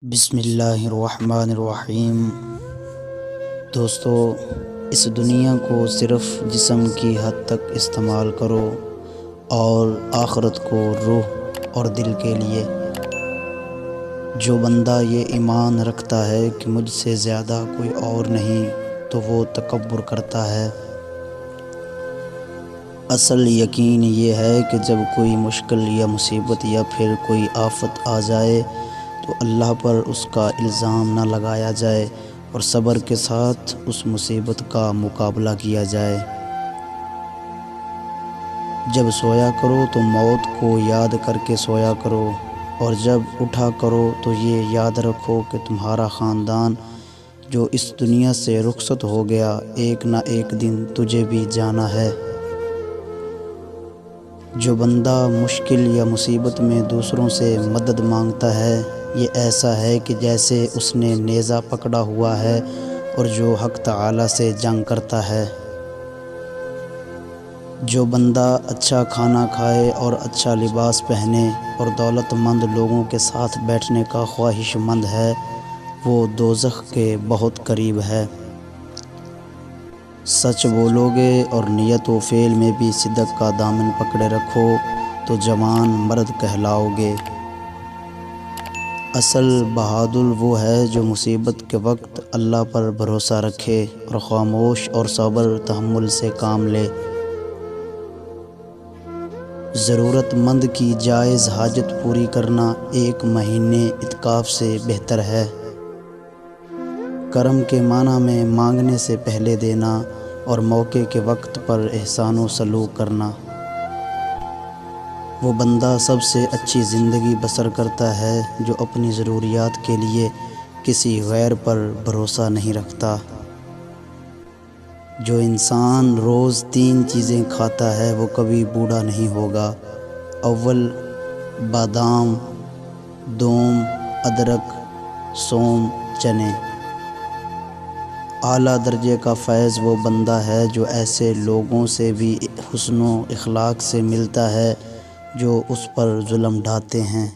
بسم اللہ الرحمن الرحیم۔ دوستو، اس دنیا کو صرف جسم کی حد تک استعمال کرو اور آخرت کو روح اور دل کے لیے۔ جو بندہ یہ ایمان رکھتا ہے کہ مجھ سے زیادہ کوئی اور نہیں تو وہ تکبر کرتا ہے۔ اصل یقین یہ ہے کہ جب کوئی مشکل یا مصیبت یا پھر کوئی آفت آ جائے تو اللہ پر اس کا الزام نہ لگایا جائے اور صبر کے ساتھ اس مصیبت کا مقابلہ کیا جائے۔ جب سویا کرو تو موت کو یاد کر کے سویا کرو، اور جب اٹھا کرو تو یہ یاد رکھو کہ تمہارا خاندان جو اس دنیا سے رخصت ہو گیا، ایک نہ ایک دن تجھے بھی جانا ہے۔ جو بندہ مشکل یا مصیبت میں دوسروں سے مدد مانگتا ہے، یہ ایسا ہے کہ جیسے اس نے نیزہ پکڑا ہوا ہے اور جو حق تعالی سے جنگ کرتا ہے۔ جو بندہ اچھا کھانا کھائے اور اچھا لباس پہنے اور دولت مند لوگوں کے ساتھ بیٹھنے کا خواہش مند ہے، وہ دوزخ کے بہت قریب ہے۔ سچ بولو گے اور نیت و فعل میں بھی صدق کا دامن پکڑے رکھو تو جوان مرد کہلاؤ گے۔ اصل بہادر وہ ہے جو مصیبت کے وقت اللہ پر بھروسہ رکھے اور خاموش اور صبر تحمل سے کام لے۔ ضرورت مند کی جائز حاجت پوری کرنا 1 مہینے اعتکاف سے بہتر ہے۔ کرم کے معنی میں مانگنے سے پہلے دینا اور موقع کے وقت پر احسان و سلوک کرنا۔ وہ بندہ سب سے اچھی زندگی بسر کرتا ہے جو اپنی ضروریات کے لیے کسی غیر پر بھروسہ نہیں رکھتا۔ جو انسان روز 3 چیزیں کھاتا ہے وہ کبھی بوڑھا نہیں ہوگا۔ اول بادام، دوم ادرک، سوم چنے۔ اعلیٰ درجے کا فیض وہ بندہ ہے جو ایسے لوگوں سے بھی حسن و اخلاق سے ملتا ہے جو اس پر ظلم ڈھاتے ہیں۔